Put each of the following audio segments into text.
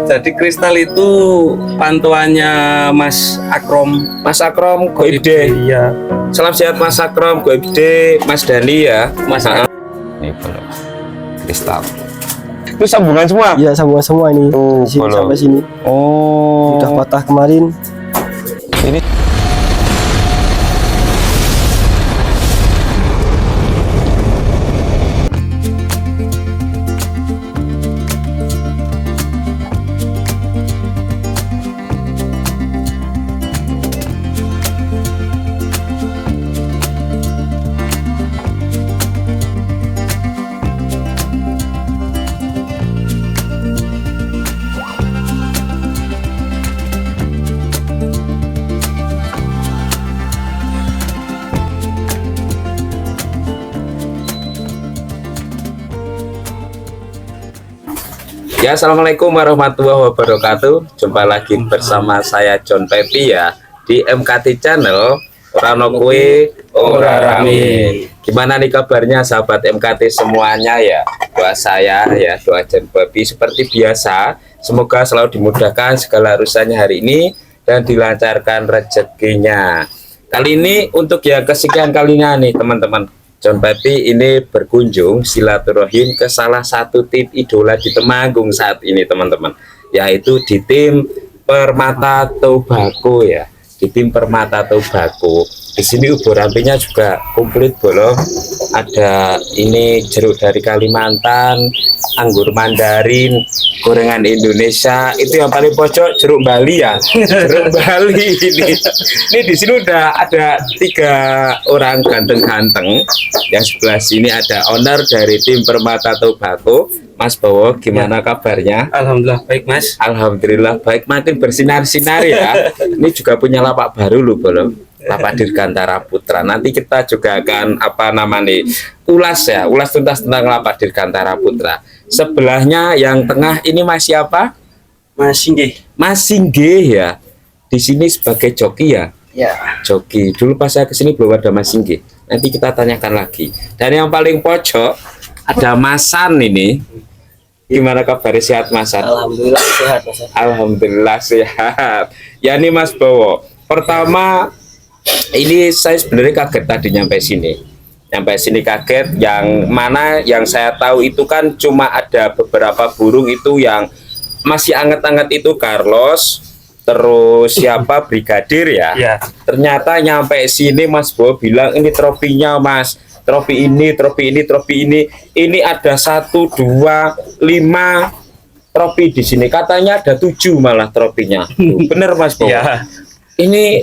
Jadi Kristal itu pantuannya Mas Akrom. Mas Akrom Goibde. Iya. Salam sehat Mas Akrom Goibde, Mas Dani ya. Mas Akrom. Ini boleh. Kristal. Itu sambungan semua? Iya, sambungan semua ini. Sini sampai sini. Oh. Udah patah kemarin. Ini ya, assalamualaikum warahmatullahi wabarakatuh. Jumpa lagi bersama saya John Pepi ya di MKT Channel. Rano kue ora rame. Gimana nih kabarnya sahabat MKT semuanya ya? Doa saya ya, doa John Pepi seperti biasa. Semoga selalu dimudahkan segala urusannya hari ini dan dilancarkan rezekinya. Kali ini untuk yang kesekian kalinya nih teman-teman, John Pepi ini berkunjung silaturahim ke salah satu tim idola di Temanggung saat ini teman-teman, yaitu di tim Permata Tobacco ya, di tim Permata Tobacco. Di sini ubur apinya juga komplit bolong, ada ini jeruk dari Kalimantan, anggur Mandarin, gorengan Indonesia. Itu yang paling pojok jeruk Bali ya, jeruk Bali ini. Ini di sini udah ada 3 orang ganteng-ganteng. Yang sebelah sini ada owner dari tim Permata Tobacco, Mas Bowo. Gimana kabarnya? Alhamdulillah baik Mas. Alhamdulillah baik, makin bersinar-sinar ya. Ini juga punya lapak baru loh bolong, lapak Dirgantara Putra. Nanti kita juga akan ulas ya, ulas tuntas tentang lapak Dirgantara Putra. Sebelahnya yang tengah ini Mas siapa? Mas Singgih. Mas Singgih ya. Di sini sebagai joki ya. Ya. Joki. Dulu pas saya kesini belum ada Mas Singgih. Nanti kita tanyakan lagi. Dan yang paling pojok ada Masan ini. Gimana kabar, sehat Masan? Alhamdulillah sehat, Mas. Alhamdulillah sehat. Ya ini Mas Bowo. Pertama ini saya sebenarnya kaget tadi nyampe sini. Nyampe sini kaget, yang mana yang saya tahu itu kan cuma ada beberapa burung itu yang masih anget-anget itu Carlos, terus siapa Brigadir ya. Ya. Ternyata nyampe sini Mas Bowo bilang ini trofinya Mas. Trofi ini, trofi ini, trofi ini. Ini ada 1, 2, 5 trofi di sini. Katanya ada 7 malah trofinya. Bener Mas Bowo? Ya. Ini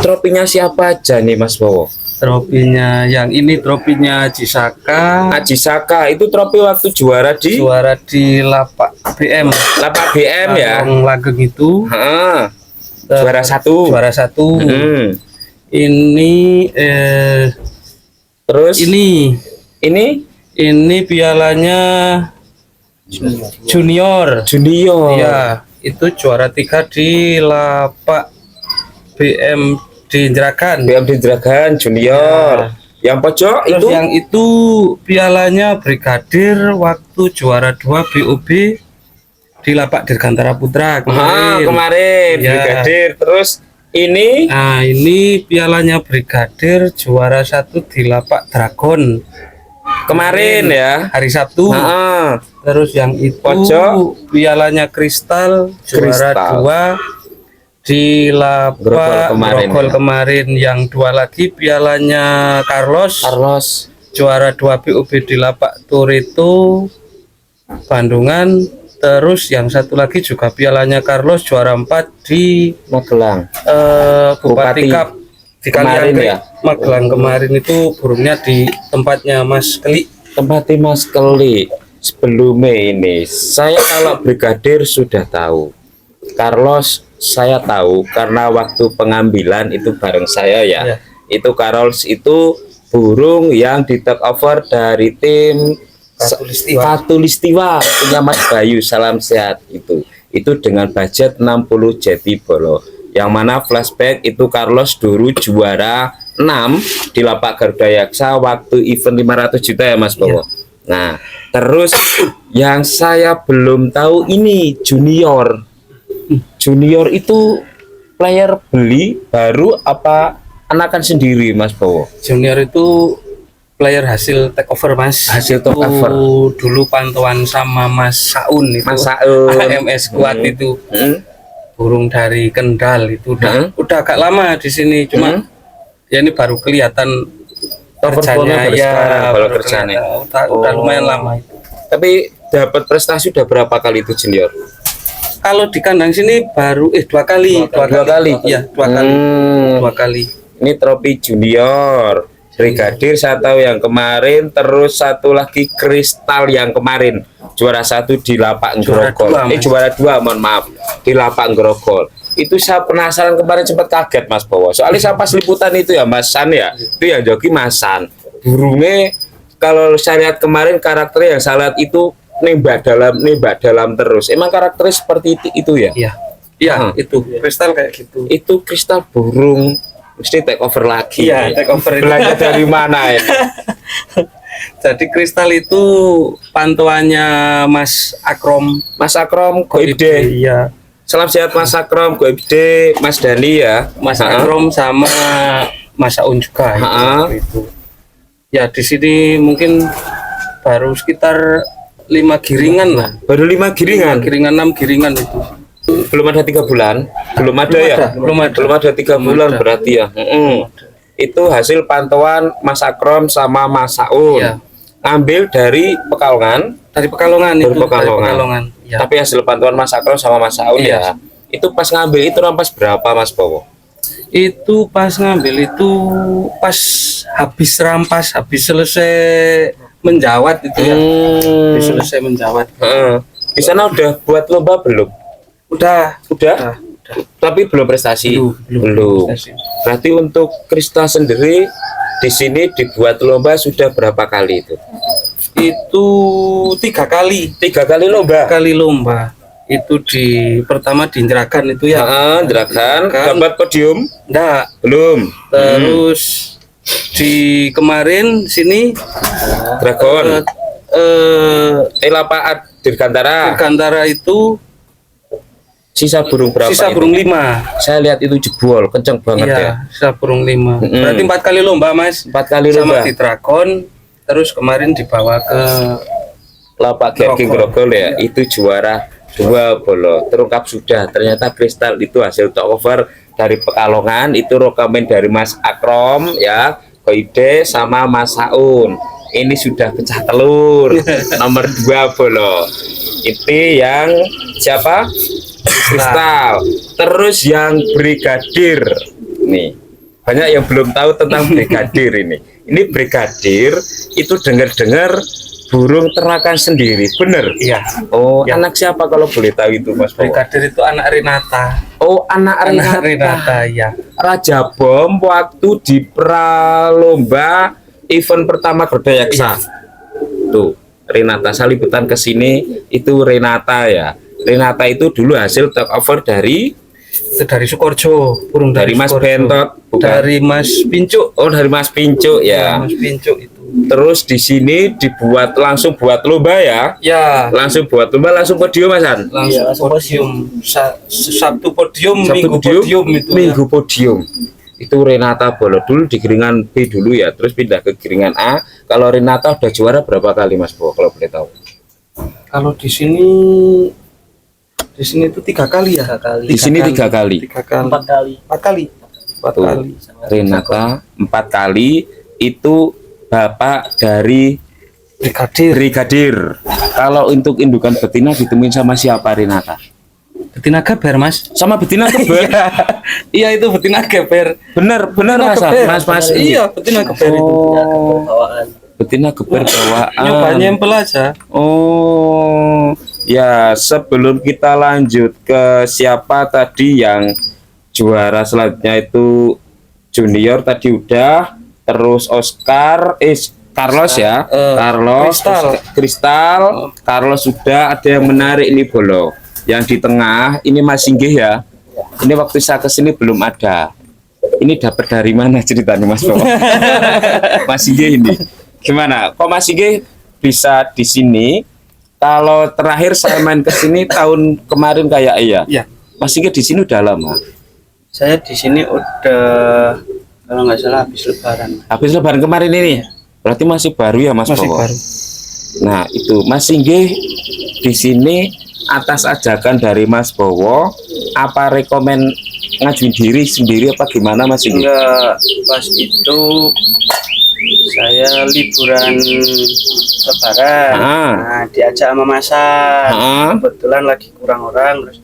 trofinya siapa aja nih Mas Bowo? Trofinya yang ini trofinya Haji Saka. Haji Saka itu trofi waktu juara di Lapak BM. Lapak BM ya. Yang Langgeng itu. Heeh. Juara 1. Juara 1. Hmm. Ini Terus ini pialanya junior. Ya, itu juara 3 di Lapak BM di Jeragan. BM di Jeragan junior. Yang pojok Terus itu yang itu pialanya Brigadir waktu juara 2 BOB di Lapak Dirgantara Putra kemarin Ya. Brigadir. Terus ini Nah, ini pialanya Brigadir juara 1 di Lapak Dragon kemarin ya. hari Sabtu. Heeh. Terus yang itu Pojok. pialanya Kristal juara Kristal. 2 di Lapak Grogol kemarin, kemarin. ya. Yang 2 lagi pialanya Carlos juara 2 BOB di Lapak Toretto Bandungan. Terus yang satu lagi juga pialanya Carlos juara 4 di Magelang. Bupati Cup di kemarin Kaliangke. ya. Magelang kemarin itu burungnya di tempatnya Mas Keli. Tempatnya Mas Keli. Sebelumnya ini saya kalau Brigadir sudah tahu, Carlos saya tahu karena waktu pengambilan itu bareng saya ya. Ya. Itu Carlos itu burung yang di take over dari tim Katulistiwa punya Mas Bayu, salam sehat. Itu dengan budget 60 jeti bolo, yang mana flashback itu Carlos dulu juara 6 di Lapak Garuda Yaksa waktu event 500 juta ya Mas Bowo. Nah, terus yang saya belum tahu ini junior. Junior itu player beli baru apa anakan sendiri Mas Bowo? Junior itu player hasil take over Mas. Hasil take Itu over. dulu pantauan sama Mas Saun itu. Mas Saun. AMS kuat itu. Burung dari Kendal itu udah agak lama di sini, cuma ya ini baru kelihatan kerjanya baru kerjanya. Udah lumayan lama itu. Tapi dapat prestasi udah berapa kali itu junior? Kalau di kandang sini baru dua kali. Iya, dua kali. Ini trofi junior, brigadir saya tahu yang kemarin, terus satu lagi kristal yang kemarin juara 1 di Lapak Grogol. Juara 2, mohon maaf, di Lapak Grogol. Itu saya penasaran kemarin, sempat kaget Mas Bowo. Soalnya saya pas liputan itu ya Mas San ya, itu yang joki Mas San. Burungnya kalau saya lihat kemarin karakternya yang saya lihat itu nembak dalam terus. Emang karakternya seperti itu ya? Iya, itu kristal kayak gitu. Itu kristal burung mesti take over lagi. Iya, take over. Belajar dari mana ya? Jadi kristal itu pantauannya Mas Akrom. Mas Akrom Goibde. Iya. Salam sehat Mas Akrom Goibde, Mas Dani ya. Mas Akrom sama Mas Aun juga itu. Ya di sini mungkin baru sekitar 5 giringan lah. Baru 5 giringan. 6 giringan itu. Belum ada 3 bulan. Belum ada. Belum ada 3 bulan berarti ya. Itu hasil pantauan Mas Akrom sama Mas Saun. Iya. Ambil dari Pekalongan. Dari Pekalongan. Ya. Tapi hasil pantauan Mas Akrom sama Mas Saun ya. Itu pas ngambil itu rampas berapa Mas Bowo? Itu pas ngambil itu pas habis rampas, habis selesai menjawat itu ya. Habis selesai menjawat. Di sana udah buat lomba belum? Udah. Tapi belum prestasi. Belum. Prestasi. Berarti untuk kristal sendiri di sini dibuat lomba sudah berapa kali itu? Itu 3 kali. 3 kali lomba. Itu pertama di Jeragan itu ya. Jeragan dapat podium? Enggak. Belum. Terus di kemarin sini Dragon. Lapak Dirgantara. Dirgantara itu sisa burung berapa? Sisa burung 5. Saya lihat itu jebol, kenceng banget ya. Sisa burung 5. Berarti 4 kali lomba, Mas. 4 kali lomba. Sama di Dragon, terus kemarin dibawa ke Lapak King Grogol ya. Itu juara 2 bolo. Terungkap sudah. Ternyata kristal itu hasil top over dari Pekalongan. Itu rekomen dari Mas Akrom ya, Koide sama Mas Saun. Ini sudah pecah telur. Nomor 2 bolo. Itu yang siapa? Kristal. Terus yang brigadir nih, banyak yang belum tahu tentang brigadir ini. Ini brigadir itu dengar-dengar burung ternakan sendiri, bener? Iya. Oh, ya. Anak siapa kalau boleh tahu itu Mas Bowo? Brigadir itu anak Renata. Oh, anak Renata ya. Raja Bom waktu di pralomba event pertama Gerdayaksa. Tuh, Renata salibutan ke sini itu Renata ya. Renata itu dulu hasil take over dari Sukorjo, burung dari Mas Bentot, bukan? Dari Mas Pincuk. Oh, dari Mas Pincuk ya. Mas Pincuk itu. Terus di sini dibuat langsung buat lomba ya? Ya. Langsung buat lomba, langsung podium Mas Han? Langsung podium. Sabtu podium, Minggu podium itu. Minggu podium. Itu Renata Bolo dulu di giringan B dulu ya, terus pindah ke giringan A. Kalau Renata udah juara berapa kali Mas Bowo kalau boleh tahu? Kalau di sini itu 3 kali ya. Di sini 3 kali. 4 kali. 4 kali. 4 Tuh, kali. Renata 4 kali itu bapak dari brigadir. Kalau untuk indukan betina ditemuin sama siapa Renata? Betina geber Mas. Sama betina geber. Iya itu betina geber. Bener Mas. Iya betina geber itu. Betina geber bawaan. Nyoba nyempel aja. Oh, ya sebelum kita lanjut ke siapa tadi yang juara selanjutnya itu junior tadi udah, terus Oscar, Carlos ya, Carlos, Kristal, Carlos sudah. Ada yang menarik ini Bolo. Yang di tengah ini Mas Singgih ya. Ini waktu saya kesini belum ada. Ini dapat dari mana ceritanya Mas Bowo? Mas Singgih ini. Gimana? Kok Mas Singgih bisa di sini? Kalau terakhir saya main ke sini tahun kemarin kayak iya. Iya. Mas Singgih di sini udah lama. Saya di sini udah kalau nggak salah habis Lebaran. Habis Lebaran kemarin ini. Berarti masih baru ya Mas Masih Bowo? baru. Nah, itu Mas Singgih di sini atas ajakan dari Mas Bowo, apa rekomen ngajuin diri sendiri apa gimana Mas Singgih? Enggak, pas itu saya liburan Lebaran. Nah, diajak sama masak. Kebetulan lagi kurang orang, terus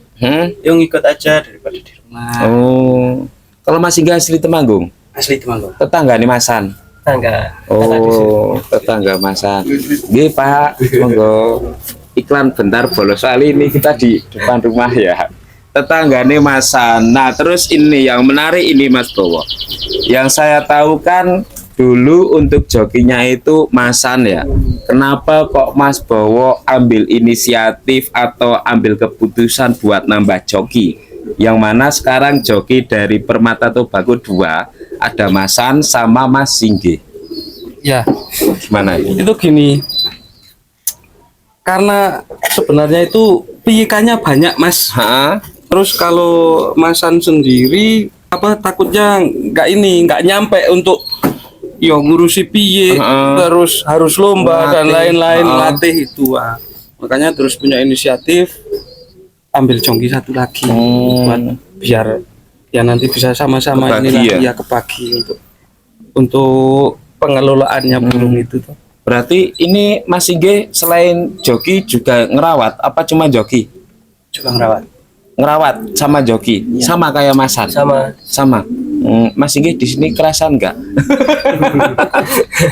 yuk ngikut aja daripada di rumah. Oh, kalau Mas Singgih asli Temanggung? Asli Temanggung. Tetangga nih Masan? Tangga. Oh, tetangga Masan. Nggih Pak, monggo iklan bentar bolos kali ini kita di depan rumah ya. Tetanggane Masan. Nah, terus ini yang menarik ini Mas Bowo. Yang saya tahu kan dulu untuk jokinya itu Masan ya. Kenapa kok Mas Bowo ambil inisiatif atau ambil keputusan buat nambah joki? Yang mana sekarang joki dari Permata Tobacco 2 ada Masan sama Mas Singgih. Ya, Gimana ini? itu gini. Karena sebenarnya itu piikannya banyak, Mas. Terus kalau Masan sendiri apa takutnya nggak nyampe untuk ngurusi piye, terus harus lomba dan lain-lain, latih itu. Makanya terus punya inisiatif ambil jongki satu lagi buat biar ya nanti bisa sama-sama ini lagi ya kebagi untuk pengelolaannya burung itu tuh. Berarti ini Mas Singgih selain joki juga ngerawat apa cuma joki? Juga ngerawat. Ngerawat sama joki, sama kayak Masan. Sama. Mas Singgih di sini kerasan nggak?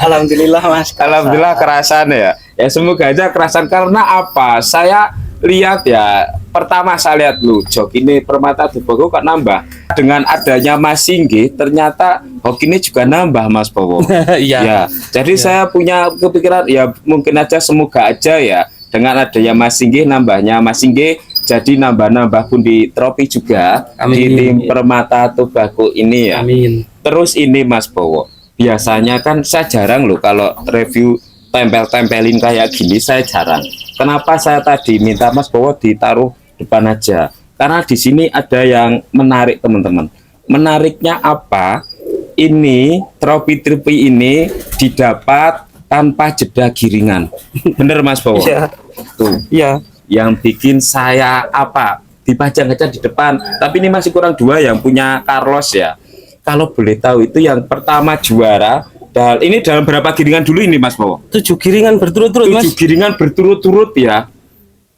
Alhamdulillah Mas. Alhamdulillah kerasan ya. Ya semoga aja kerasan karena apa? Saya lihat ya. Pertama saya lihat joki ini Permata Tobacco kok nambah. Dengan adanya Mas Singgih ternyata hoki ini juga nambah Mas Bowo. Iya. Ya. Jadi saya punya kepikiran ya mungkin aja semoga aja ya dengan adanya Mas Singgih nambahnya Mas Singgih jadi nambah-nambah pun di trofi juga. Amin. Di tim Permata Tobacco ini ya. Amin. Terus ini Mas Bowo, biasanya kan saya jarang loh kalau review tempel-tempelin kayak gini saya jarang. Kenapa saya tadi minta Mas Bowo ditaruh depan aja? Karena di sini ada yang menarik teman-teman. Menariknya apa? Ini trofi-trofi ini didapat tanpa jeda giringan. Bener Mas Bowo? Iya. Tuh. Iya. Yang bikin saya apa? Dipajang aja di depan. Tapi ini masih kurang dua yang punya Carlos ya. Kalau boleh tahu itu yang pertama juara. Dan ini dalam berapa giringan dulu ini Mas Bowo? 7 giringan berturut-turut Mas. 7 giringan berturut-turut ya.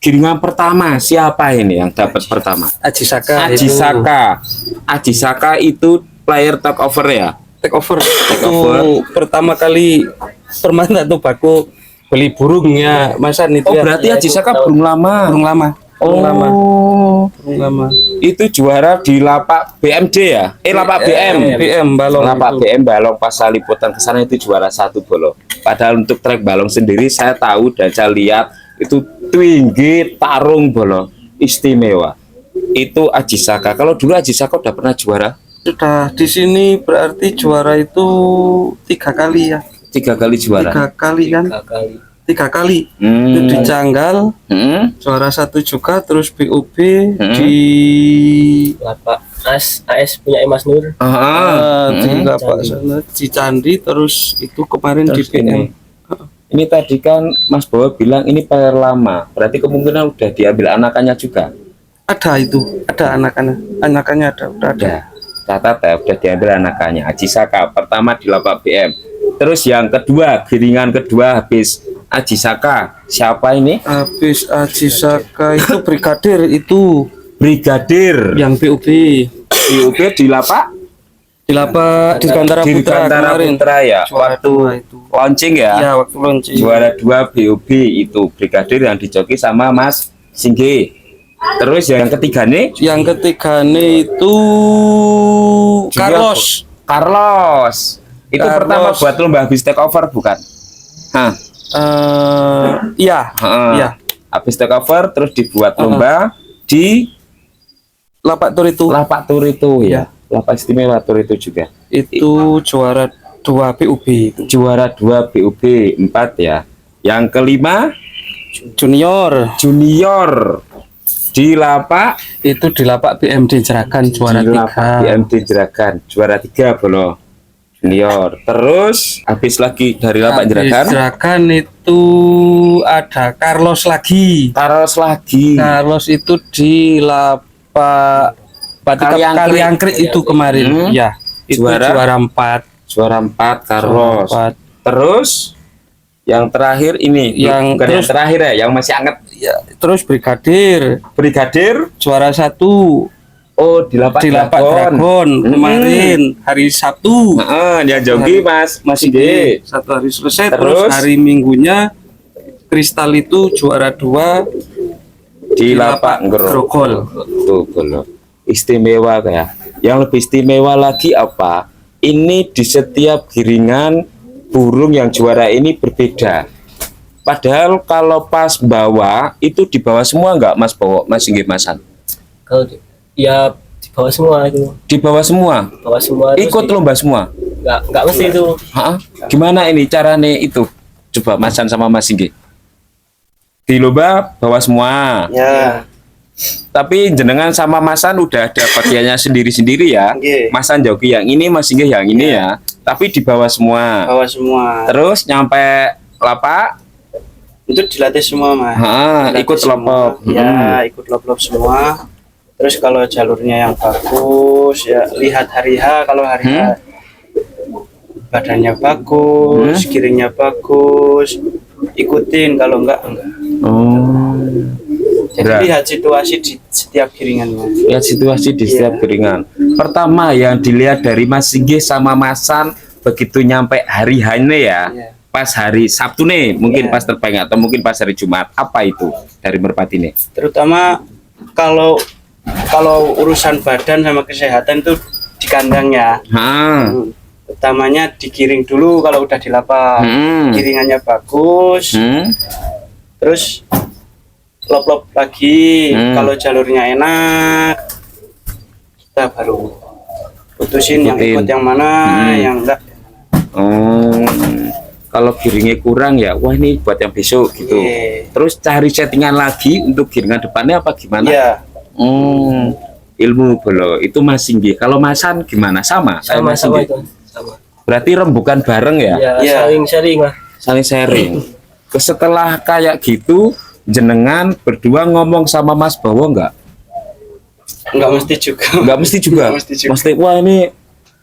Giringan pertama siapa ini yang dapat pertama? Aji Saka. Aji Saka itu player take over ya? Take over. Pertama kali Permata Tobacco beli burungnya Masan itu. Oh ya. Berarti Aji Saka burung lama. Burung lama. Burung lama. Itu juara di lapak BMD ya? Lapak BM balong. Lapak BM balong pas saya liputan ke sana itu juara 1 Bolo. Padahal untuk trek balong sendiri saya tahu dan saya lihat itu tinggi tarung Bolo istimewa. Itu Aji Saka. Kalau dulu Aji Saka udah pernah juara? Sudah di sini berarti juara itu 3 kali ya. 3 kali juara. 3 kali kan? 3 kali. Itu di Canggal. Juara 1 juga, terus BOB di Lapak AS punya Mas Nur. di Lapak sana, di Candi, terus itu kemarin terus di BM. Ini tadi kan Mas Bowo bilang ini player lama. Berarti kemungkinan udah diambil anakannya juga. Ada itu, ada anakannya ada, udah ada. Catat ya, udah diambil anakannya. Aji Saka pertama di lapak BM. Terus yang kedua, giringan kedua habis Aji Saka. Siapa ini? Habis Aji Saka itu brigadir itu. Brigadir. Yang BOB. BOB di lapak? Di Dirgantara Putra ya. Waktu launching ya. Iya, waktu launching. Juara 2 BOB itu brigadir yang dijoki sama Mas Singgih. Terus yang ketiga nih? Yang ketiga nih itu Carlos. Itu pertama buat lomba habis take over bukan? Iya. Habis take over terus dibuat lomba di Lapak Tur itu ya. Lapak istimewa Tur itu juga. Itu juara 2 BUB itu. Juara 2 BUB 4 ya. Yang kelima Junior junior di lapak itu di lapak BMD Jeragan juara di lapak 3. BMD Jeragan juara 3 bolo junior. Terus habis lagi dari lapak Habis Jeragan Jeragan itu ada Carlos lagi. Carlos lagi Carlos itu di lapak Kaliangkrik itu kemarin. Ya, itu Juara? juara 4. Carlos. Terus yang terakhir ini Yang bukan terus- yang terakhir ya, yang masih anget Ya, terus Brigadir Brigadir. juara 1 Oh, di lapak di lapak Dragon kemarin hari Sabtu. Yang jogi Mas Masih G. satu hari selesai. Terus? Terus hari Minggunya Kristal itu juara 2 Di lapak Grogol. Tuh, bolo. Istimewa ya. Yang lebih istimewa lagi apa? Ini di setiap giringan burung yang juara ini berbeda. Padahal kalau pas bawa itu di bawah semua enggak Mas Bowo, Mas Inggih Masan? Kalau ya di bawah semua itu. Di bawah semua. Bawah semua. terus Ikut lomba semua. Nggak mesti itu. Hah? Gimana ini caranya itu? Coba Masan sama Mas Inggih. Di lomba bawah semua. Ya, Tapi jenengan sama Masan udah ada bagiannya sendiri-sendiri ya. Nggih. Masan joki yang ini, Mas Inggih yang ini ya. Tapi di bawah semua. bawa semua. Terus nyampe lapak, Itu dilatih semua, Mas. Dilatih ikut semua. lop-lop. Ya, ikut lop-lop semua. Terus kalau jalurnya yang bagus, ya lihat hari H. Kalau hari H badannya bagus, giringnya bagus, ikutin. Kalau enggak. Oh. Jadi Berat. lihat situasi di setiap giringannya. Lihat situasi di setiap giringan. Pertama yang dilihat dari Mas Inggih sama Masan begitu nyampe hari hanya ya. Iya. Pas hari Sabtu nih, mungkin Iya. pas terbang atau mungkin pas hari Jumat. Apa itu dari Merpati nih? Terutama kalau urusan badan sama kesehatan itu di kandangnya. Utamanya digiring dulu kalau udah di lapak. Giringannya bagus. Terus lop-lop lagi. Kalau jalurnya enak, kita baru putusin yang Ikutin. ikut yang mana, yang enggak. Kalau giringnya kurang ya, wah ini buat yang besok gitu. Iya. Terus cari settingan lagi untuk giringan depannya apa gimana? Iya, Ilmu bolo itu Mas Inggih. Kalau Masan gimana? Sama kayak Mas Sama-sama Inggih? itu. Sama. Berarti rembukan bareng ya? Ya, Iya. saling sharing lah. Saling sharing. Setelah kayak gitu, jenengan berdua ngomong sama Mas Bowo enggak? enggak mesti juga. Enggak mesti juga. Nggak mesti juga. Mesti wah ini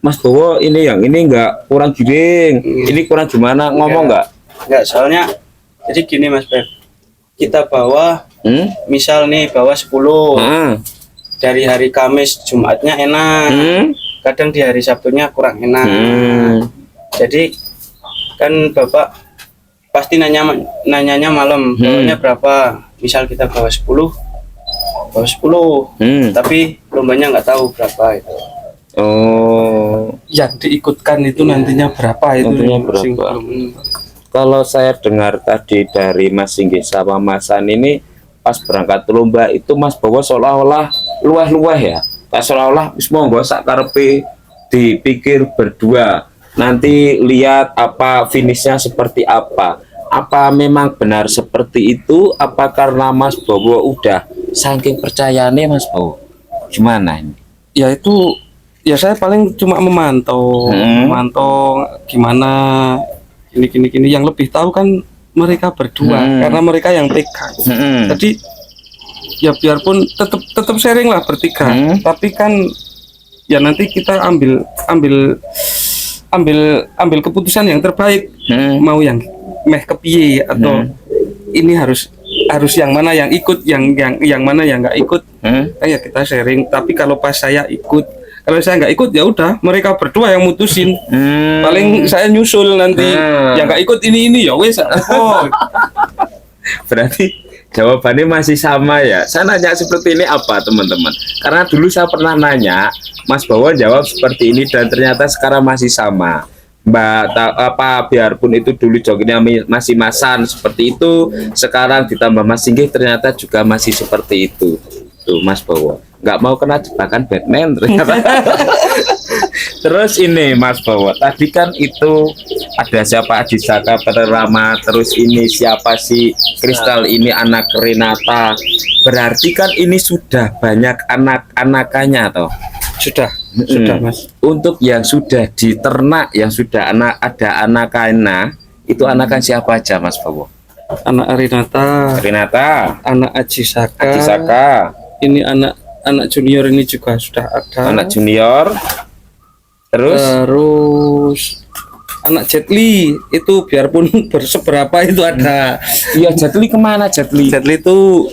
Mas Bowo ini yang ini enggak kurang giring. Ini kurang gimana? Ngomong enggak? Enggak, soalnya jadi gini Mas Pep. Kita bawa misal nih bawa 10. Dari hari Kamis Jumatnya enak. Kadang di hari Sabtunya kurang enak. Jadi kan Bapak pasti nanyanya malam, bawanya berapa? Misal kita bawa 10, bawa 10. Tapi lombanya nggak tahu berapa itu. Oh, Yang diikutkan itu nantinya berapa itu? Nantinya berapa? Kalau saya dengar tadi dari Mas Inggih sama Mas San ini pas berangkat lomba itu Mas Bowo seolah-olah luah-luah ya. Seolah-olah wis monggo sak karepe dipikir berdua. Nanti lihat apa finishnya seperti apa. Apa memang benar seperti itu? Apa karena Mas Bowo udah saking percayane Mas Bowo? Gimana ini? Ya itu ya saya paling cuma memantau gimana gini yang lebih tahu kan mereka berdua karena mereka yang pegang. Jadi ya biarpun tetap sharing lah bertiga, tapi kan ya nanti kita ambil keputusan yang terbaik, mau yang meh kepiye atau ini harus yang mana yang ikut, yang mana yang nggak ikut. Ya kita sharing. Tapi kalau pas saya ikut, kalau saya nggak ikut ya udah mereka berdua yang mutusin. Paling saya nyusul nanti yang nggak ikut ini ya wes. Berarti jawabannya masih sama ya. Saya nanya seperti ini apa teman-teman? Karena dulu saya pernah nanya, Mas Bowo jawab seperti ini dan ternyata sekarang masih sama. Biarpun itu dulu joginya masih Masan seperti itu, sekarang ditambah Mas Inggih ternyata juga masih seperti itu. Tuh Mas Bowo nggak mau kena jebakan Batman ternyata. Terus ini Mas Bowo, tadi kan itu ada siapa Aji Saka Pertama, terus ini siapa sih Kristal, ini anak Renata. Berarti kan ini sudah banyak anak-anakannya toh. Sudah Mas. Untuk yang sudah diternak, yang sudah ada anak-anak, itu anakan siapa aja Mas Bowo? Anak Renata, anak Aji Saka. Ini anak junior ini juga sudah ada. Anak junior. Terus anak Jetli itu biarpun berseberapa itu ada. iya, Jetli kemana Jetli? Jetli itu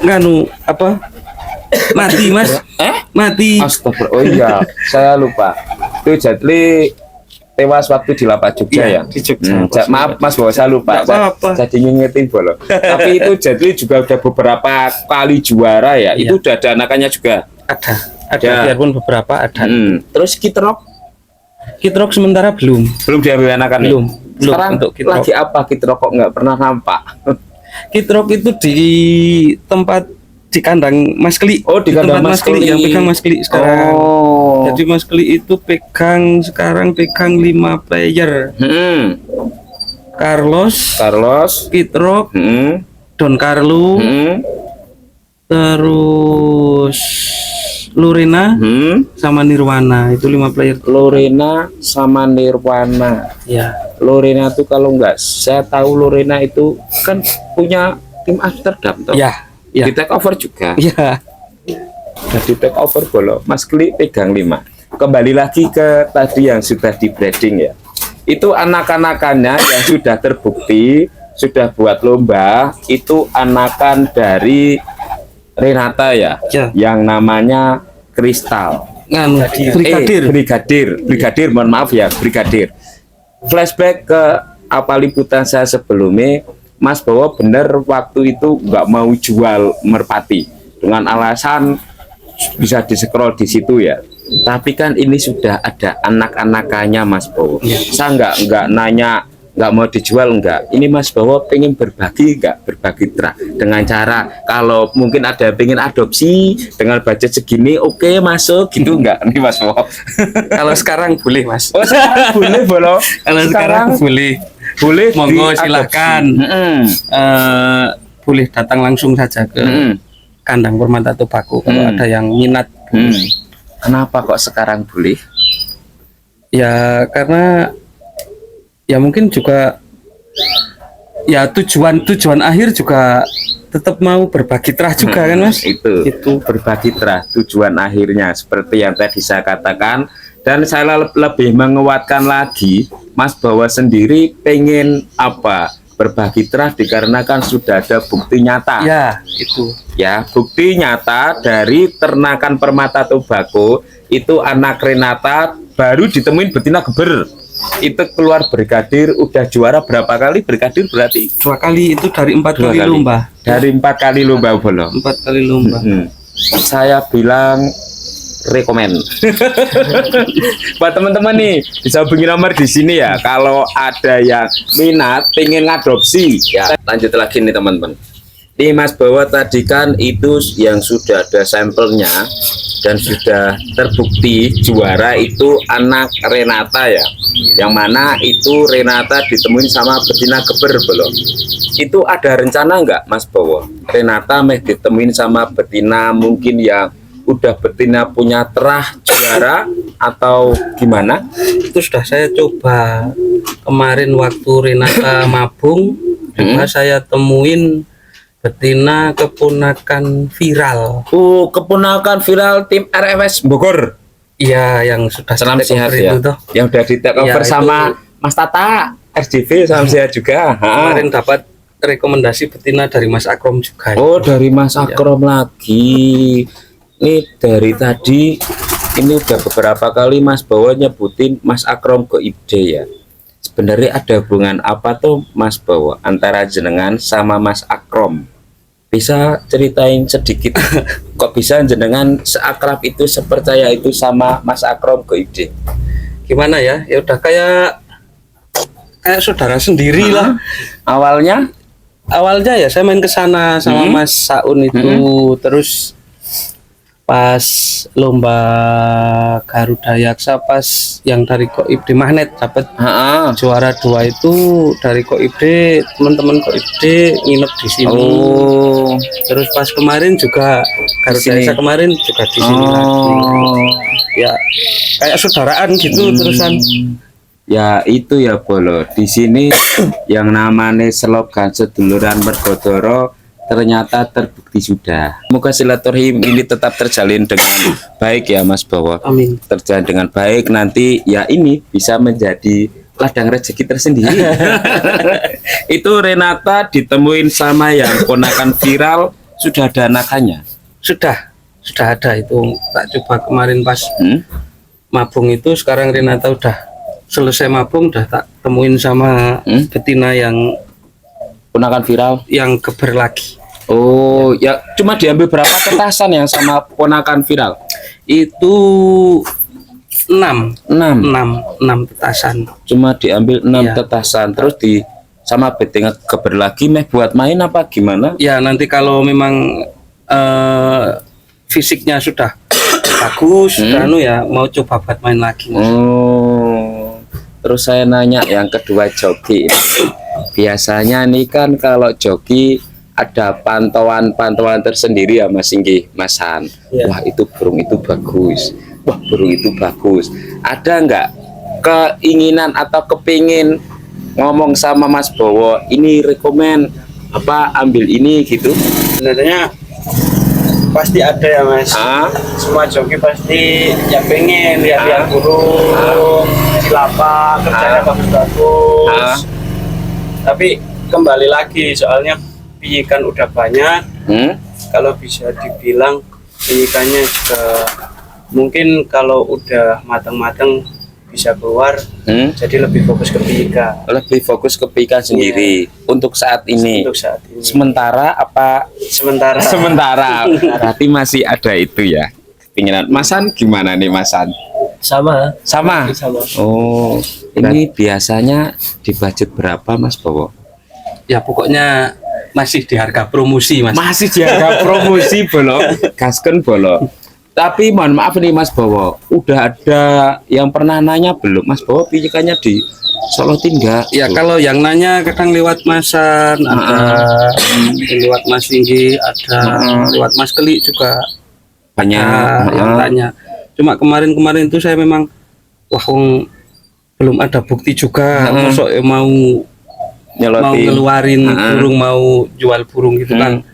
nganu apa? Mati Mas. Mati. Astagfirullah. Oh iya, saya lupa. Itu Jetli tewas waktu di Lapak Jogja ya. Di Jogja. Maaf Mas Bowo, saya lupa. Jadi ngingetin bolo. Tapi itu Jetli juga udah beberapa kali juara ya. Itu udah ada anakannya juga. Ada biarpun beberapa ada. Terus Kitrok Sementara belum diambil anakan. Belum Sekarang untuk Kitrok. lagi apa Kitrok kok nggak pernah nampak? Kitrok itu di tempat di kandang Mas Kli. Oh, di kandang Mas Kli. Yang pegang Mas Kli sekarang. Jadi Mas Kli itu sekarang pegang 5 player. Carlos, Kitrok, Don Carlo, terus Lorena sama Nirwana, itu 5 player. Lorena sama Nirwana. Ya. Lorena tuh kalau nggak saya tahu Lorena itu kan punya tim Amsterdam toh. Ya. Di take over juga. Iya. Jadi take over bolo. Mas Kli pegang 5. Kembali lagi ke tadi yang sudah di breeding ya. Itu anak-anakannya yang sudah terbukti sudah buat lomba, itu anakan dari Renata ya. Yang namanya Kristal. Brigadir, mohon maaf ya, Brigadir. Flashback ke apa liputan saya sebelumnya, Mas Bowo bener waktu itu nggak mau jual merpati dengan alasan bisa di-scroll di situ ya. Tapi kan ini sudah ada anak-anakannya Mas Bowo. Saya nggak nanya nggak mau dijual enggak. Ini Mas Bowo pengen berbagi terah dengan cara kalau mungkin ada pengen adopsi dengan budget segini, oke, masuk gitu enggak nih Mas Bowo? Kalau sekarang boleh Mas. Oh, sekarang boleh bolo. Kalau sekarang boleh monggo silahkan. Boleh datang langsung saja ke kandang Permata Tobacco kalau ada yang minat. Kenapa kok sekarang boleh? Ya karena ya mungkin juga ya tujuan akhir juga tetap mau berbagi terah juga kan Mas. Itu berbagi terah tujuan akhirnya seperti yang tadi saya katakan. Dan saya lebih menguatkan lagi, Mas Bowo sendiri pengen apa? Berbagi terah dikarenakan sudah ada bukti nyata. Ya, itu. Ya, bukti nyata dari ternakan Permata Tobacco itu anak Renata baru ditemuin betina geber. Itu keluar Brigadir, udah juara berapa kali Brigadir berarti? 2 kali, itu dari 4 kali lomba. Dari 4 kali lomba bolo. 4 kali lomba. Saya bilang rekomen. Buat teman-teman nih bisa hubungi nomor di sini ya. Kalau ada yang minat pengen ngadopsi ya. Lanjut lagi nih teman-teman. Ini Mas Bowo tadi kan itu yang sudah ada sampelnya dan sudah terbukti juara itu anak Renata ya. Yang mana itu Renata ditemuin sama betina geber belum? Itu ada rencana nggak Mas Bowo? Renata ditemuin sama betina mungkin yang udah betina punya terah juara atau gimana? Itu sudah saya coba kemarin waktu Renata mabung, juga saya temuin betina keponakan viral. Oh, keponakan viral tim RFS Bogor. Iya, yang sudah salam sehat ya. Yang udah di take over sama Mas Tata RJV, salam sehat juga. Kemarin dapat rekomendasi betina dari Mas Akrom juga. Oh, dari Mas Akrom lagi. Ini dari tadi ini udah beberapa kali Mas Bowo nyebutin Mas Akrom ke ide ya. Sebenarnya ada hubungan apa tuh Mas Bowo antara jenengan sama Mas Akrom? Bisa ceritain sedikit kok bisa jenengan seakrab itu, sepercaya itu sama Mas Akrom ke ide? Gimana ya? Ya udah kayak saudara sendiri lah. Awalnya ya saya main ke sana sama Mas Saun itu, terus pas lomba Garuda Yaksa, pas yang dari Koibde Magnet dapat juara 2 itu dari Koibde, teman-teman Koibde nginep di sini. Oh. Terus pas kemarin juga Garuda Yaksa kemarin juga di sini lagi. Ya kayak saudaraan gitu terusan. Ya itu ya Bolo. Di sini yang namanya slogan seduluran Mergodoro ternyata terbukti sudah. Semoga silaturahim ini tetap terjalin dengan baik ya Mas Bowo. Amin. Terjalin dengan baik, nanti ya ini bisa menjadi ladang rezeki tersendiri. Itu Renata ditemuin sama yang ponakan viral, sudah ada anakannya? Sudah ada itu. Tak coba kemarin pas mabung itu, sekarang Renata udah selesai mabung, udah tak temuin sama betina yang Ponakan viral yang keber lagi. Oh ya, cuma diambil berapa tetasan yang sama ponakan viral? Itu 6 tetasan. Cuma diambil 6 Iya. tetasan, terus di sama betina keber lagi meh buat main apa gimana? Ya nanti kalau memang fisiknya sudah bagus, sudah ya mau coba buat main lagi. Oh, terus saya nanya yang kedua joki. Biasanya nih kan kalau joki ada pantauan tersendiri ya Mas Singgi, Mas Han. Ya. Wah itu burung itu bagus. Wah burung itu bagus. Ada nggak keinginan atau kepingin ngomong sama Mas Bowo, ini rekomen apa ambil ini gitu? Sebenarnya pasti ada ya Mas. Semua joki pasti ya pengen lihat-lihat burung di lapak, kerjanya bagus-bagus. Tapi kembali lagi soalnya piikan udah banyak. Kalau bisa dibilang piikannya juga mungkin kalau udah matang-matang bisa keluar. Jadi lebih fokus ke piikan. Lebih fokus ke piikan sendiri untuk saat ini. Untuk saat ini. Sementara apa? Sementara. Sementara. Berarti masih ada itu ya. Keinginan Mas Han gimana nih Mas Han? Sama. Oh, ini biasanya di budget berapa Mas Bowo? Ya pokoknya masih di harga promosi Mas. Masih di harga promosi Bolo. Gasken Bolo. Tapi mohon maaf nih Mas Bowo, udah ada yang pernah nanya belum Mas Bowo piikannya di Solo Tinggal? Ya kalau yang nanya kadang lewat Masan, ada lewat Mas Singgi, ada lewat Mas Keli juga Banyak yang tanya. Cuma kemarin itu saya memang belum ada bukti juga. Masuk mau nyelotin. ngeluarin burung, mau jual burung gitu kan.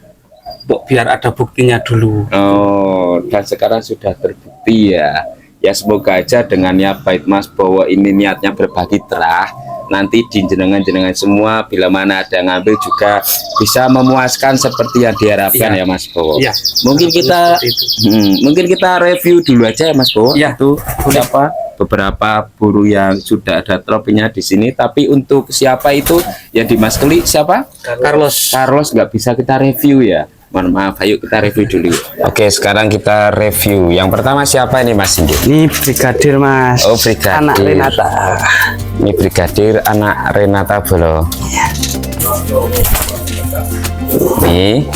Biar ada buktinya dulu. Oh, dan sekarang sudah terbukti ya. Ya semoga aja dengan niat baik Mas Bowo ini niatnya berbagi terah, nanti di jenengan semua bila mana ada yang ngambil juga bisa memuaskan seperti yang diharapkan ya Mas Bowo. Ya. Mungkin kita review dulu aja ya Mas Bowo. Ya. Itu siapa beberapa burung yang sudah ada tropinya di sini. Tapi untuk siapa itu ya di Mas Keli siapa? Carlos nggak bisa kita review ya. Mohon maaf, ayo kita review dulu. Oke, sekarang kita review. Yang pertama siapa ini Mas Singgi? Ini Brigadir Mas. Oh, Brigadir. Anak Renata. Ini Brigadir anak Renata Bolo. Nih.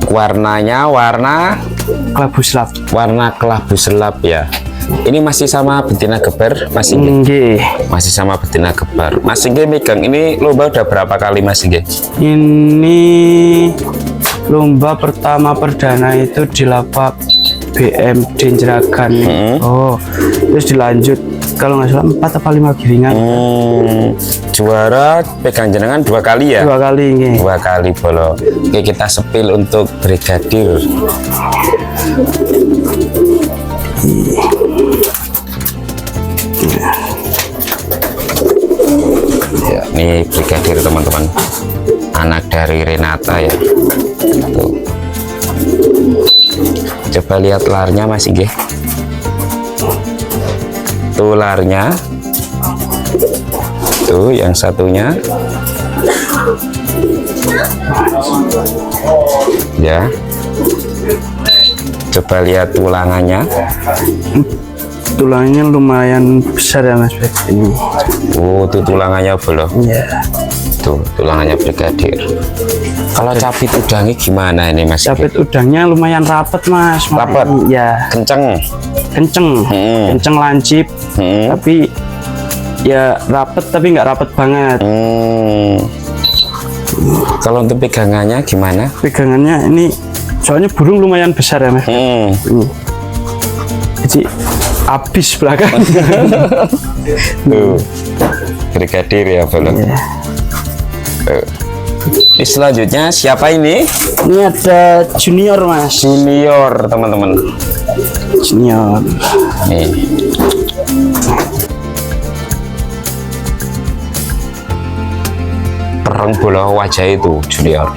Warnanya warna Kelabu selap. Warna kelabu selap ya. Ini masih sama betina geber Mas Singgi? Masih sama betina geber. Mas Singgi megang ini lomba udah berapa kali Mas Singgi? Ini lomba pertama perdana itu di lapak BMD Jeragan. Oh, terus dilanjut kalau nggak salah 4 atau 5 giringan. Juara pegang jenengan 2 kali ya? 2 kali ini. 2 kali Bolo. Oke, kita sepil untuk Brigadir. Ya, ini Brigadir teman-teman, anak dari Renata ya. Tuh. Coba lihat larnya Mas Inggih. Tuh larnya. Tuh yang satunya. Ya. Coba lihat tulangannya. Tulangnya lumayan besar ya Mas Beb. Ini. Oh, tuh tulangannya belum. Iya. Tuh tulangannya Brigadir. Kalau capit udangnya gimana ini Mas? Capit udangnya lumayan rapet Mas. Rapet? Ya. Kenceng? Kenceng lancip. Tapi ya rapet tapi nggak rapet banget. Kalau untuk pegangannya gimana? Pegangannya ini soalnya burung lumayan besar ya Mas. Jadi habis belakang. Tuh, brigadir ya belum. Ini selanjutnya siapa ini? Ini ada junior Mas. Junior teman-teman. Junior. Nih. Perang bola wajah itu junior.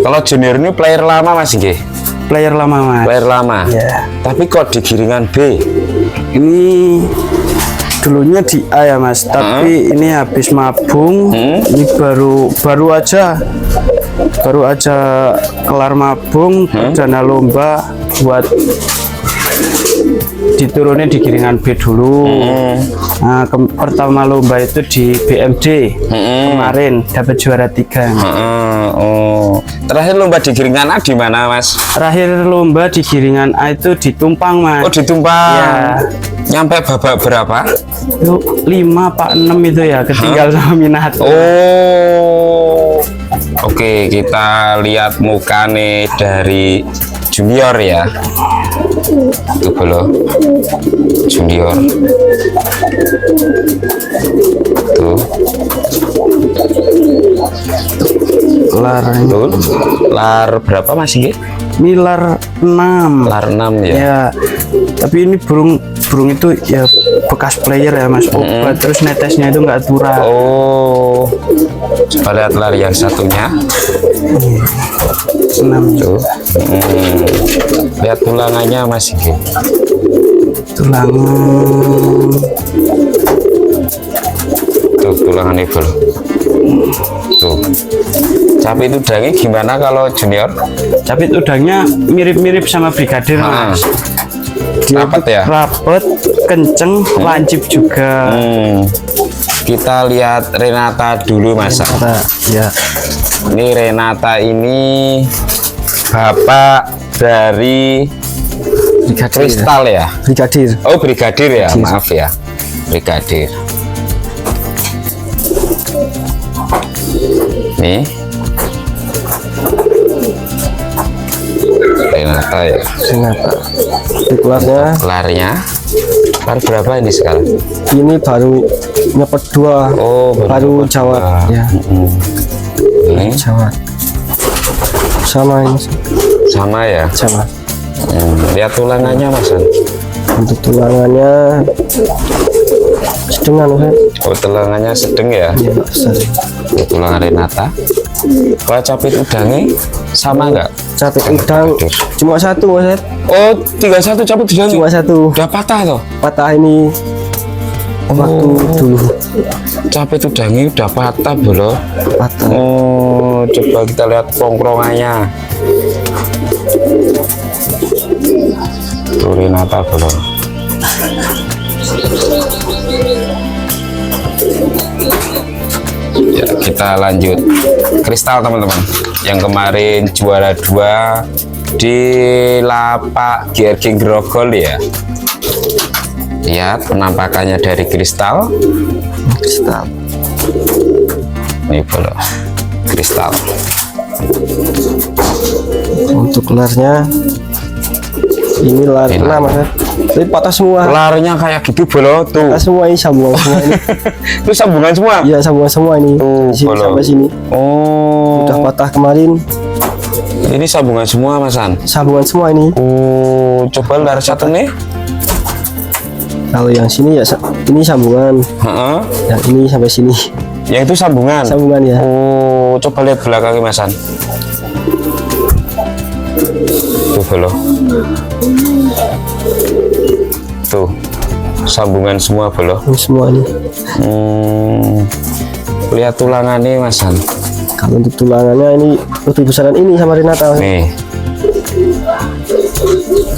Kalau junior ini player lama Mas Nggih? Player lama Mas. Player lama. Ya. Tapi kok di giringan B? Ini dulunya di A ya Mas, tapi ini habis mabung. Ini baru aja kelar mabung, dana lomba buat diturunin di giringan B dulu. Nah, pertama lomba itu di BMD kemarin dapat juara 3. Terakhir lomba di giringan A di mana Mas? Terakhir lomba di giringan A itu di Tumpang Mas. Oh di Tumpang. Ya. Nyampe babak berapa? Itu 5 Pak 6 itu ya, ketinggal sama minat. Oh. Oke, kita lihat muka nih dari junior ya. Itu belum junior. Tuh. Lar berapa Mas Nggih? Ini lar 6. Lar 6 ya. Ya. Tapi ini burung itu ya bekas player ya Mas. Obat terus netesnya itu nggak turah. Oh. Coba lihat lar yang satunya. 6 Tuh. Lihat tulangannya Mas Nggih. tulang. Tuh tulangannya belum. Tuh. Capit udangnya gimana kalau junior? Capit udangnya mirip-mirip sama brigadir Mas. Dia Rapet ya? Rapet, kenceng, lancip juga. Kita lihat Renata dulu Mas. Ya. Ini Renata ini bapak dari Kristal ya? Brigadir. Oh brigadir ya, maaf ya, brigadir. Nih Renata ya. Renata. Kelasnya Larnya lar berapa ini sekarang? ini baru nyepet 2. Oh baru Jawa. Ya. Ini Jawa. Sama ini. sama ya. Sama. Lihat tulangannya Mas. Untuk tulangannya sedang kan? Oh tulangannya sedang ya. Iya, besar. Ini tulangan Renata. Kalau capit udangnya sama enggak? Capit udang cuma 1 Mas. Oh 31 capit udangnya. Cuma 1. Udah patah toh? Patah ini waktu dulu. Capit udangnya udah patah bro. Patah. Oh coba kita lihat pongkrongannya. Tuh Renata bro. Ya kita lanjut Kristal teman-teman yang kemarin juara 2 di lapak GRG Grogol ya. Lihat penampakannya dari Kristal. Ini bro, Kristal. Untuk larnya ini lar Ini 6 Mas. Tapi patah semua. Larnya kayak gitu bro tuh. Patah semua ini, sambungan semua ini. Itu sambungan semua. Iya, sambungan semua ini. Sini bolong. sampai sini. Oh. Udah patah kemarin. Ini sambungan semua Masan. Sambungan semua ini. Oh, coba lar satu nih. Kalau yang sini ya ini sambungan. Heeh. Yang ini sampai sini. Yang itu sambungan. Sambungan ya. Oh, coba lihat belakangnya Masan. Tuh belum. Tuh sambungan semua belum. Ini semua ini. Lihat tulangannya Masan. Kalau untuk tulangannya ini lebih besaran ini sama Renata. Nih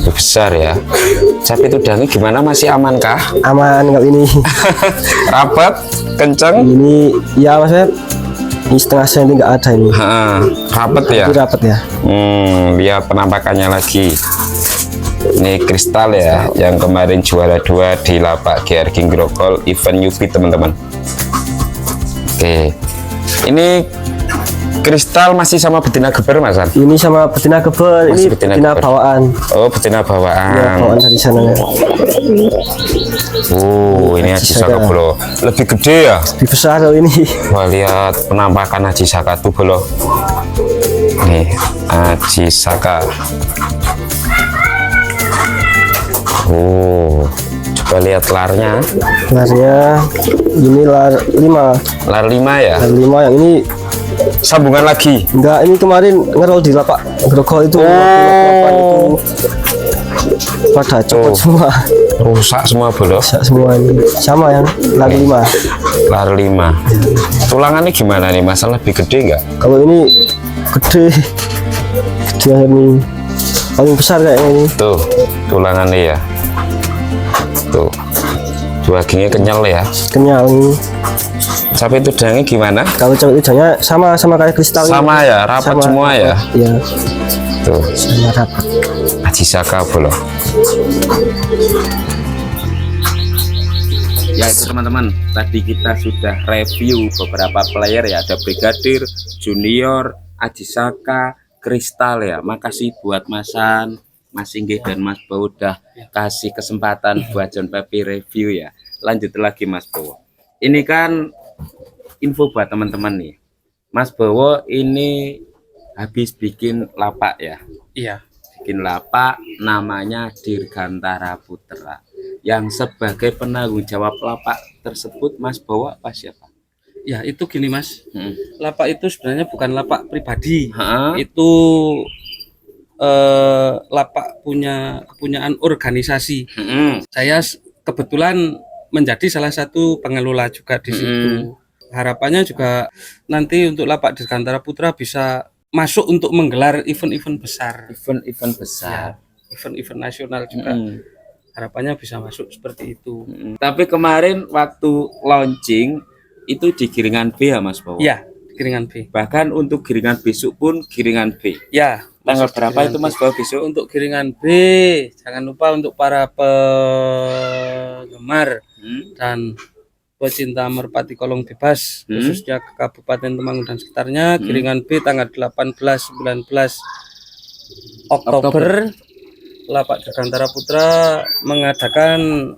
lebih besar ya. Capit udangnya gimana, masih aman kah? Aman kalau ini. Rapat, kenceng. Ini ya Mas. Ini setengah senti nggak ada ini. Rapet ya. Ini rapet ya. Lihat penampakannya lagi. Ini kristal ya, yang kemarin juara 2 di lapak GR King Grogol event Yupi teman-teman. Oke, ini kristal masih sama betina geber Mas An? Ini sama betina geber, ini betina bawaan. Oh, betina bawaan. Ya, bawaan dari sana ya. Oh, ini Haji Saka bro. Lebih gede ya? Lebih besar loh ini. Wah, lihat penampakan Haji Saka tuh bro. Nih, Haji Saka. Oh, coba lihat larnya. Larnya ini lar 5. Lar 5 ya? Lar 5 yang ini sambungan lagi. enggak, ini kemarin ngerol di lapak Grogol itu. Oh. Itu pada copot semua. Rusak semua bro. Rusak semua ini. Sama yang lar 5. Lar 5. Tulangannya gimana nih? Masalah lebih gede nggak? Kalau ini gede. Gede ini. Paling besar kayaknya ini. Tuh, tulangannya ya. Tuh. Dagingnya kenyal ya. Kenyal ini. Capek tudangnya gimana? Kalau capek tudangnya sama kayak kristal. Sama ini. Ya, rapat sama, semua ya. Iya. Tuh. Sama rapat. Haji Saka bro. Ya itu teman-teman, tadi kita sudah review beberapa player ya, ada Brigadir, Junior, Haji Saka, Kristal ya. Makasih buat Mas An, Mas Inggih dan Mas Bowo udah kasih kesempatan buat John Pepi review ya. Lanjut lagi Mas Bowo. Ini kan info buat teman-teman nih. Mas Bowo ini habis bikin lapak ya. Iya. Bikin lapak namanya Dirgantara Putra. Yang sebagai penanggung jawab lapak tersebut Mas Bowo apa siapa? Ya itu gini Mas, lapak itu sebenarnya bukan lapak pribadi, itu lapak kepunyaan organisasi. Saya kebetulan menjadi salah satu pengelola juga di situ. Harapannya juga nanti untuk lapak Dirgantara Putra bisa masuk untuk menggelar event-event besar. Event-event besar. Ya, event-event nasional juga. Harapannya bisa masuk seperti itu. Tapi kemarin waktu launching itu di Giringan B ya Mas Bowo? Ya, Giringan B. Bahkan untuk Giringan besok pun Giringan B. Ya. Tanggal berapa itu Mas Bowo besok? Untuk Giringan B, jangan lupa untuk para penggemar dan pecinta merpati kolong bebas, khususnya ke Kabupaten Temanggung dan sekitarnya, Giringan B tanggal 18-19 Oktober, lapak Dirgantara Putra mengadakan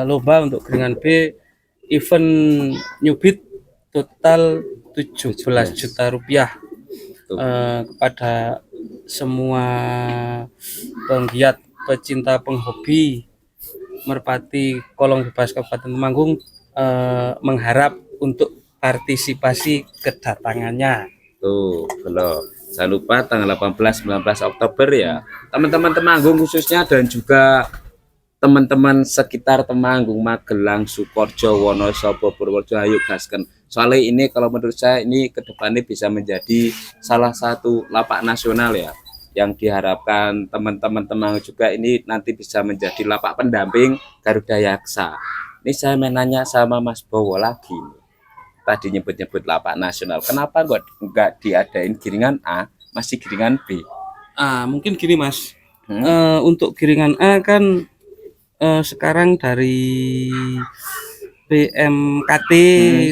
lomba untuk Giringan B, event Newbit total 17 juta rupiah kepada semua penggiat pecinta penghobi merpati kolong bebas Kabupaten Temanggung, mengharap untuk partisipasi kedatangannya. Tuh, belum. Jangan lupa tanggal 18-19 Oktober ya. Teman-teman Temanggung khususnya dan juga teman-teman sekitar Temanggung, Magelang, Sukoharjo, Wonosobo, Purworejo, ayo gaskan. Soalnya ini kalau menurut saya ini kedepannya bisa menjadi salah satu lapak nasional ya, yang diharapkan teman-teman Temanggung juga ini nanti bisa menjadi lapak pendamping Garuda Yaksa. Ini saya menanya sama Mas Bowo lagi nih. Tadi nyebut-nyebut lapak nasional, kenapa nggak diadain Giringan A, masih Giringan B? Mungkin gini Mas, untuk Giringan A kan sekarang dari BMKT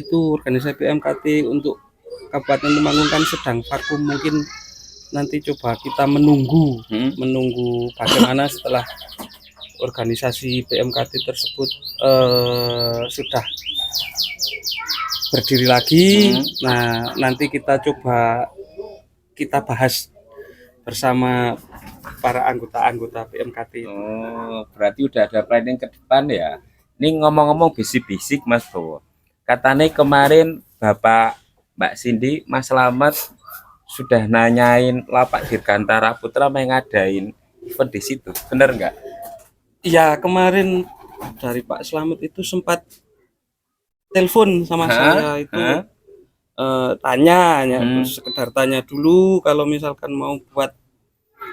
itu organisasi BMKT untuk Kabupaten Temanggung kan sedang vakum. Mungkin nanti coba kita menunggu bagaimana setelah organisasi BMKT tersebut sudah berdiri lagi. Nah nanti kita bahas bersama para anggota BMKT. Oh, berarti udah ada planning ke depan ya. Ini ngomong-ngomong bisik-bisik Mas Bowo. Katanya kemarin Bapak Mbak Cindy, Mas Slamet sudah nanyain lapak Dirgantara Putra mengadain event di situ. Bener nggak? Iya, kemarin dari Pak Slamet itu sempat telepon sama saya itu. Tanya, sekedar tanya dulu kalau misalkan mau buat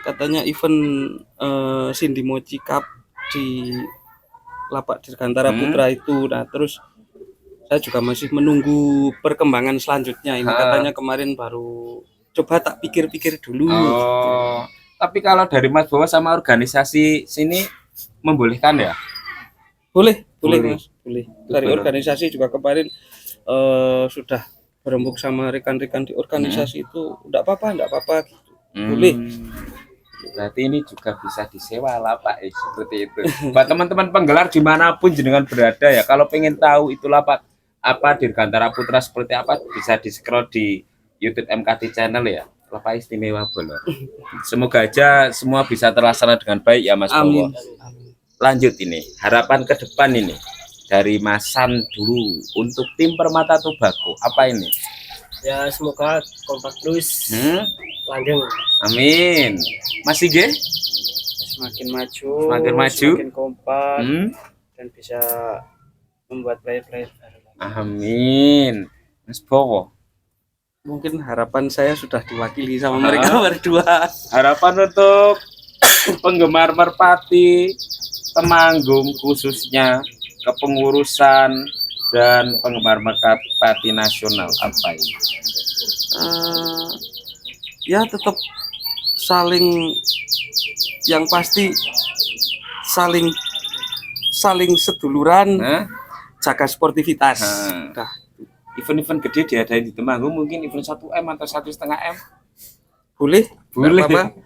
katanya event Cindy Mochi Cup di lapak Dirgantara Putra itu. Nah terus saya juga masih menunggu perkembangan selanjutnya. Ini katanya kemarin baru coba tak pikir-pikir dulu. Oh, tapi kalau dari Mas Bowo sama organisasi sini membolehkan ya? Boleh Boleh. Mas, boleh. Dari organisasi juga kemarin sudah berembuk sama rekan-rekan di organisasi itu, enggak apa-apa gitu. Boleh. Berarti ini juga bisa disewa lapak seperti itu. Buat teman-teman penggelar dimanapun jenengan berada ya, kalau pengen tahu itu lapak apa Dirgantara Putra seperti apa, bisa di scroll di YouTube MKT Channel ya. Lapak istimewa Bolo. Semoga aja semua bisa terlaksana dengan baik ya Mas Bowo. Lanjut ini, harapan ke depan ini dari Mas San dulu untuk tim Permata Tobacco apa ini? Ya semoga kompak terus langgeng. Amin. Masih G? Semakin maju, semakin kompak, dan bisa membuat player-player baru. Amin. Mas Bowo. Mungkin harapan saya sudah diwakili sama mereka berdua. Harapan untuk penggemar Merpati, Temanggung khususnya, kepengurusan dan penggemar Merpati nasional apa ini? Ya tetap saling, yang pasti saling seduluran, jaga sportivitas. Nah, event-event gede diadain di Temanggung, mungkin event 1M atau 1,5 M. boleh Apa?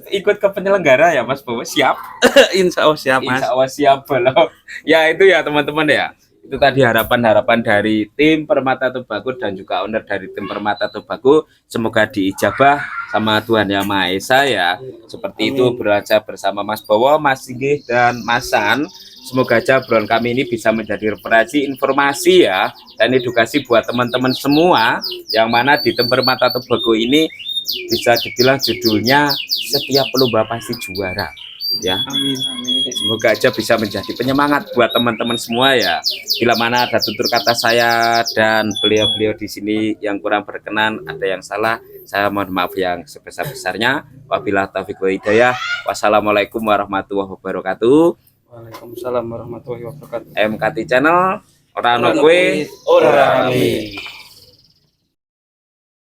ikut ke penyelenggara ya Mas Bowo, siap? Insya Allah siap Mas. Insya Allah siap loh. Ya itu ya teman-teman ya. Itu tadi harapan-harapan dari tim Permata Tobacco dan juga owner dari tim Permata Tobacco. Semoga diijabah sama Tuhan Yang Maha Esa ya. Seperti itu belajar bersama Mas Bowo, Mas Singgih dan Mas San. Semoga aja obrolan kami ini bisa menjadi referensi informasi ya dan edukasi buat teman-teman semua, yang mana di tim Permata Tobacco ini bisa dibilang judulnya setiap lomba pasti juara ya. Amin. Semoga aja bisa menjadi penyemangat buat teman-teman semua ya. Bila mana ada tutur kata saya dan beliau-beliau di sini yang kurang berkenan, ada yang salah, saya mohon maaf yang sebesar-besarnya. Wabillahi taufiq wal hidayah. Wassalamualaikum warahmatullahi wabarakatuh. Waalaikumsalam warahmatullahi wabarakatuh. MKT Channel, ora ono kowe, ora rame.